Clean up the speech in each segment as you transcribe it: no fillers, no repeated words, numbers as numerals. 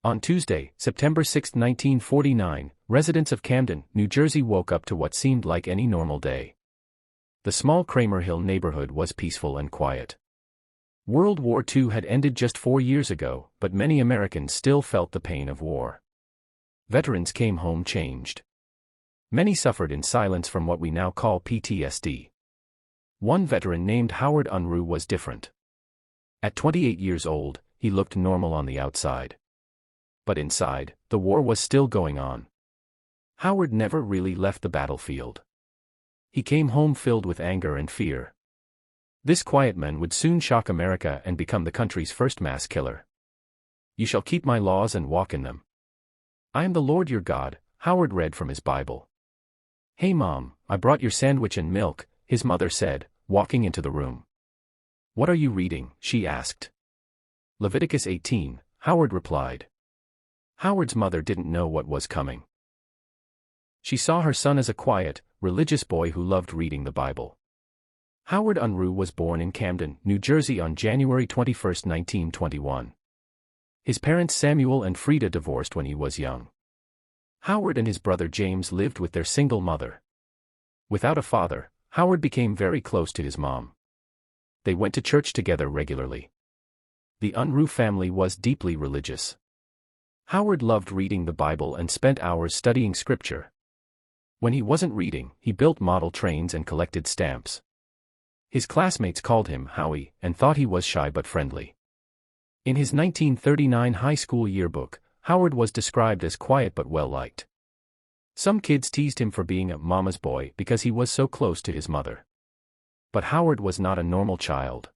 On Tuesday, September 6, 1949, residents of Camden, New Jersey woke up to what seemed like any normal day. The small Kramer Hill neighborhood was peaceful and quiet. World War II had ended just 4 years ago, but many Americans still felt the pain of war. Veterans came home changed. Many suffered in silence from what we now call PTSD. One veteran named Howard Unruh was different. At 28 years old, he looked normal on the outside. But inside, the war was still going on. Howard never really left the battlefield. He came home filled with anger and fear. This quiet man would soon shock America and become the country's first mass killer. "You shall keep my laws and walk in them. I am the Lord your God," Howard read from his Bible. "Hey Mom, I brought your sandwich and milk," his mother said, walking into the room. "What are you reading?" she asked. "Leviticus 18, Howard replied. Howard's mother didn't know what was coming. She saw her son as a quiet, religious boy who loved reading the Bible. Howard Unruh was born in Camden, New Jersey on January 21, 1921. His parents Samuel and Frida divorced when he was young. Howard and his brother James lived with their single mother. Without a father, Howard became very close to his mom. They went to church together regularly. The Unruh family was deeply religious. Howard loved reading the Bible and spent hours studying scripture. When he wasn't reading, he built model trains and collected stamps. His classmates called him Howie and thought he was shy but friendly. In his 1939 high school yearbook, Howard was described as quiet but well-liked. Some kids teased him for being a mama's boy because he was so close to his mother. But Howard was not a normal child.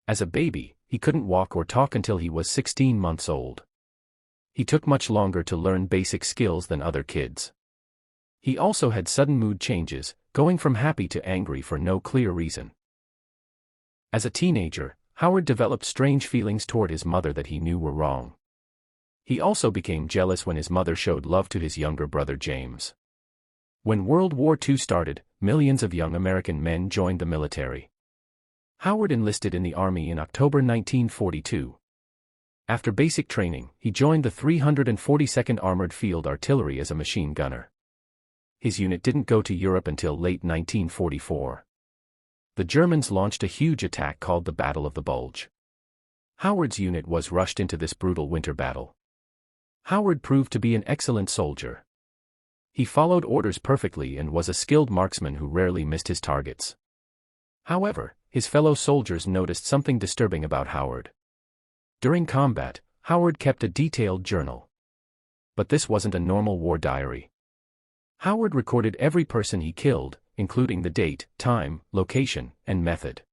As a baby, he couldn't walk or talk until he was 16 months old. He took much longer to learn basic skills than other kids. He also had sudden mood changes, going from happy to angry for no clear reason. As a teenager, Howard developed strange feelings toward his mother that he knew were wrong. He also became jealous when his mother showed love to his younger brother James. When World War II started, millions of young American men joined the military. Howard enlisted in the Army in October 1942. After basic training, he joined the 342nd Armored Field Artillery as a machine gunner. His unit didn't go to Europe until late 1944. The Germans launched a huge attack called the Battle of the Bulge. Howard's unit was rushed into this brutal winter battle. Howard proved to be an excellent soldier. He followed orders perfectly and was a skilled marksman who rarely missed his targets. However, his fellow soldiers noticed something disturbing about Howard. During combat, Howard kept a detailed journal. But this wasn't a normal war diary. Howard recorded every person he killed, including the date, time, location, and method.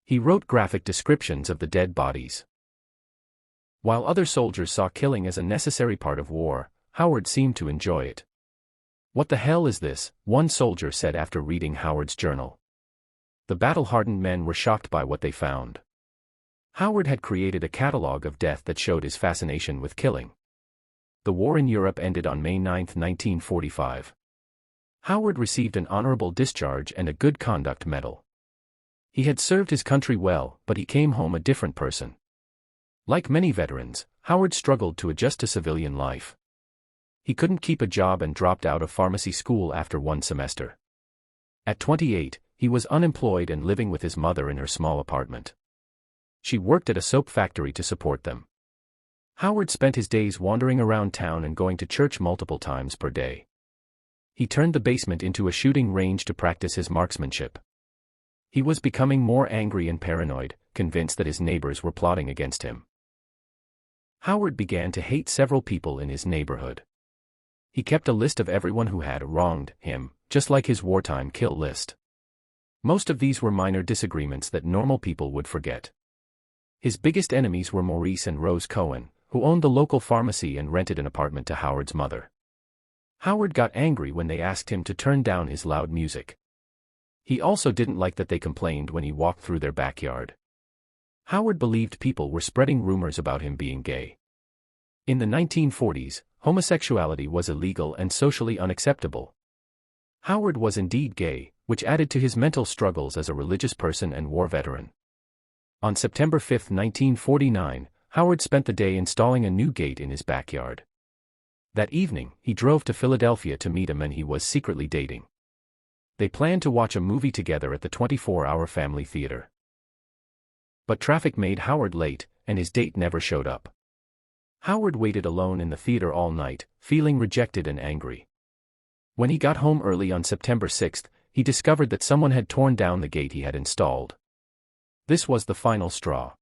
He wrote graphic descriptions of the dead bodies. While other soldiers saw killing as a necessary part of war, Howard seemed to enjoy it. "What the hell is this?" one soldier said after reading Howard's journal. The battle-hardened men were shocked by what they found. Howard had created a catalog of death that showed his fascination with killing. The war in Europe ended on May 9, 1945. Howard received an honorable discharge and a Good Conduct Medal. He had served his country well, but he came home a different person. Like many veterans, Howard struggled to adjust to civilian life. He couldn't keep a job and dropped out of pharmacy school after one semester. At 28, he was unemployed and living with his mother in her small apartment. She worked at a soap factory to support them. Howard spent his days wandering around town and going to church multiple times per day. He turned the basement into a shooting range to practice his marksmanship. He was becoming more angry and paranoid, convinced that his neighbors were plotting against him. Howard began to hate several people in his neighborhood. He kept a list of everyone who had wronged him, just like his wartime kill list. Most of these were minor disagreements that normal people would forget. His biggest enemies were Maurice and Rose Cohen, who owned the local pharmacy and rented an apartment to Howard's mother. Howard got angry when they asked him to turn down his loud music. He also didn't like that they complained when he walked through their backyard. Howard believed people were spreading rumors about him being gay. In the 1940s, homosexuality was illegal and socially unacceptable. Howard was indeed gay, which added to his mental struggles as a religious person and war veteran. On September 5, 1949, Howard spent the day installing a new gate in his backyard. That evening, he drove to Philadelphia to meet a man he was secretly dating. They planned to watch a movie together at the 24-hour family theater. But traffic made Howard late, and his date never showed up. Howard waited alone in the theater all night, feeling rejected and angry. When he got home early on September 6, he discovered that someone had torn down the gate he had installed. This was the final straw.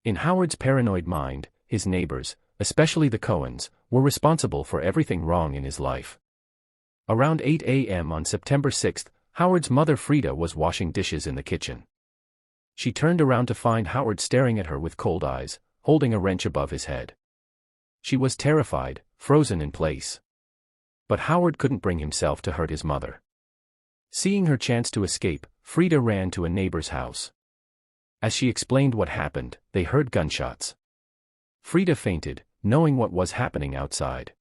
In Howard's paranoid mind, his neighbors, especially the Cohens, were responsible for everything wrong in his life. Around 8 a.m. on September 6, Howard's mother Frida was washing dishes in the kitchen. She turned around to find Howard staring at her with cold eyes, holding a wrench above his head. She was terrified, frozen in place. But Howard couldn't bring himself to hurt his mother. Seeing her chance to escape, Frida ran to a neighbor's house. As she explained what happened, they heard gunshots. Frida fainted, knowing what was happening outside.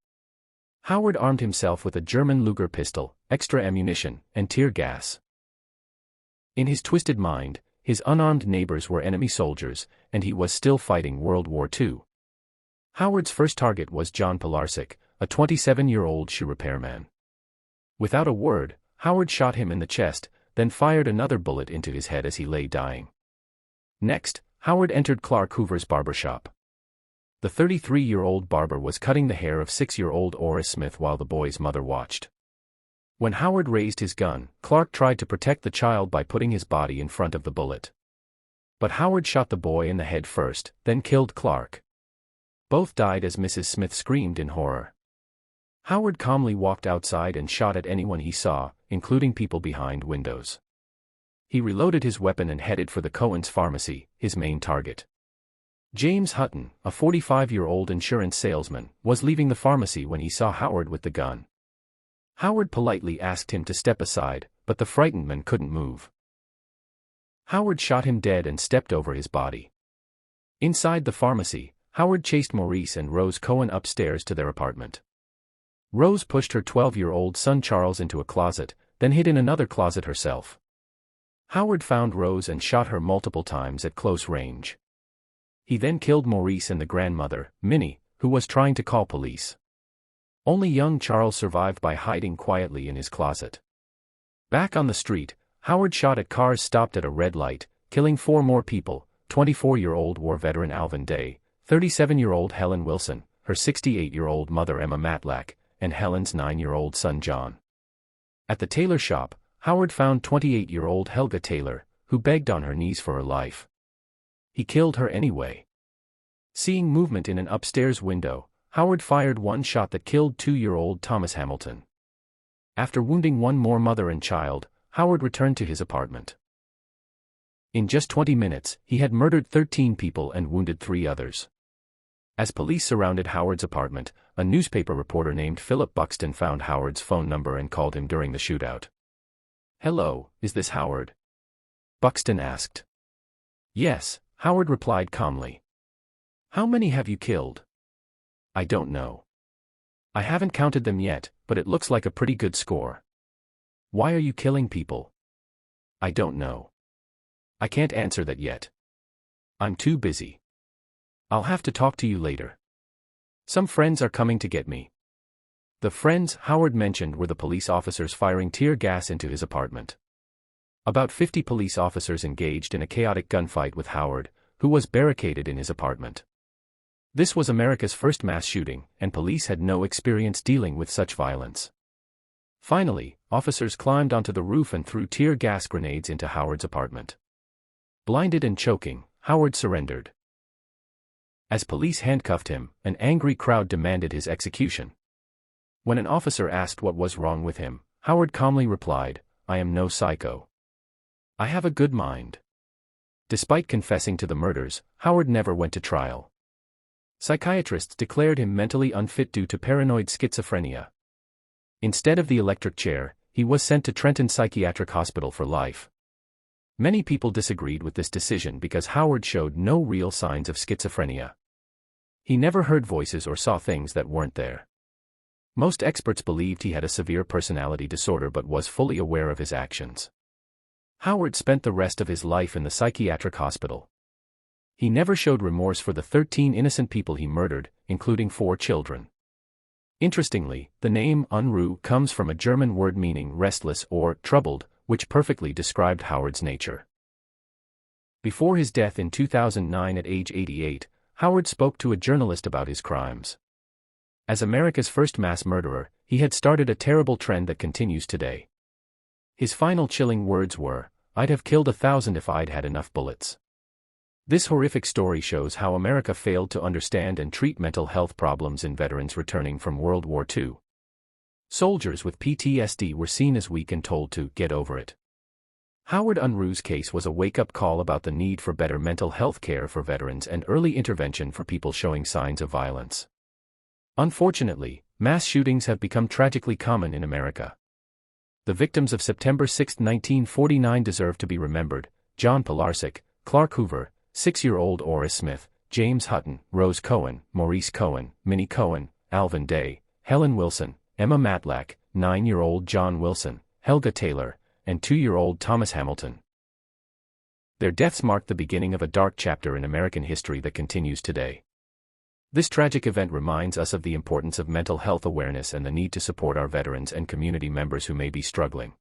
Howard armed himself with a German Luger pistol, extra ammunition, and tear gas. In his twisted mind, his unarmed neighbors were enemy soldiers, and he was still fighting World War II. Howard's first target was John Pilarczyk, a 27-year-old shoe repairman. Without a word, Howard shot him in the chest, then fired another bullet into his head as he lay dying. Next, Howard entered Clark Hoover's barbershop. The 33-year-old barber was cutting the hair of 6-year-old Oris Smith while the boy's mother watched. When Howard raised his gun, Clark tried to protect the child by putting his body in front of the bullet. But Howard shot the boy in the head first, then killed Clark. Both died as Mrs. Smith screamed in horror. Howard calmly walked outside and shot at anyone he saw, including people behind windows. He reloaded his weapon and headed for the Cohens' pharmacy, his main target. James Hutton, a 45-year-old insurance salesman, was leaving the pharmacy when he saw Howard with the gun. Howard politely asked him to step aside, but the frightened man couldn't move. Howard shot him dead and stepped over his body. Inside the pharmacy, Howard chased Maurice and Rose Cohen upstairs to their apartment. Rose pushed her 12-year-old son Charles into a closet, then hid in another closet herself. Howard found Rose and shot her multiple times at close range. He then killed Maurice and the grandmother, Minnie, who was trying to call police. Only young Charles survived by hiding quietly in his closet. Back on the street, Howard shot at cars stopped at a red light, killing 4 more people: 24-year-old war veteran Alvin Day, 37-year-old Helen Wilson, her 68-year-old mother Emma Matlack, and Helen's 9-year-old son John. At the tailor shop, Howard found 28-year-old Helga Taylor, who begged on her knees for her life. He killed her anyway. Seeing movement in an upstairs window, Howard fired one shot that killed 2-year-old Thomas Hamilton. After wounding 1 more mother and child, Howard returned to his apartment. In just 20 minutes, he had murdered 13 people and wounded 3 others. As police surrounded Howard's apartment, a newspaper reporter named Philip Buxton found Howard's phone number and called him during the shootout. "Hello, is this Howard?" Buxton asked. "Yes," Howard replied calmly. "How many have you killed?" "I don't know. I haven't counted them yet, but it looks like a pretty good score." "Why are you killing people?" "I don't know. I can't answer that yet. I'm too busy. I'll have to talk to you later. Some friends are coming to get me." The friends Howard mentioned were the police officers firing tear gas into his apartment. About 50 police officers engaged in a chaotic gunfight with Howard, who was barricaded in his apartment. This was America's first mass shooting, and police had no experience dealing with such violence. Finally, officers climbed onto the roof and threw tear gas grenades into Howard's apartment. Blinded and choking, Howard surrendered. As police handcuffed him, an angry crowd demanded his execution. When an officer asked what was wrong with him, Howard calmly replied, "I am no psycho. I have a good mind." Despite confessing to the murders, Howard never went to trial. Psychiatrists declared him mentally unfit due to paranoid schizophrenia. Instead of the electric chair, he was sent to Trenton Psychiatric Hospital for life. Many people disagreed with this decision because Howard showed no real signs of schizophrenia. He never heard voices or saw things that weren't there. Most experts believed he had a severe personality disorder but was fully aware of his actions. Howard spent the rest of his life in the psychiatric hospital. He never showed remorse for the 13 innocent people he murdered, including 4 children. Interestingly, the name Unruh comes from a German word meaning restless or troubled, which perfectly described Howard's nature. Before his death in 2009 at age 88, Howard spoke to a journalist about his crimes. As America's first mass murderer, he had started a terrible trend that continues today. His final chilling words were, "I'd have killed 1,000 if I'd had enough bullets." This horrific story shows how America failed to understand and treat mental health problems in veterans returning from World War II. Soldiers with PTSD were seen as weak and told to get over it. Howard Unruh's case was a wake-up call about the need for better mental health care for veterans and early intervention for people showing signs of violence. Unfortunately, mass shootings have become tragically common in America. The victims of September 6, 1949 deserve to be remembered: John Pilarczyk, Clark Hoover, 6-year-old Oris Smith, James Hutton, Rose Cohen, Maurice Cohen, Minnie Cohen, Alvin Day, Helen Wilson, Emma Matlack, 9-year-old John Wilson, Helga Taylor, and 2-year-old Thomas Hamilton. Their deaths marked the beginning of a dark chapter in American history that continues today. This tragic event reminds us of the importance of mental health awareness and the need to support our veterans and community members who may be struggling.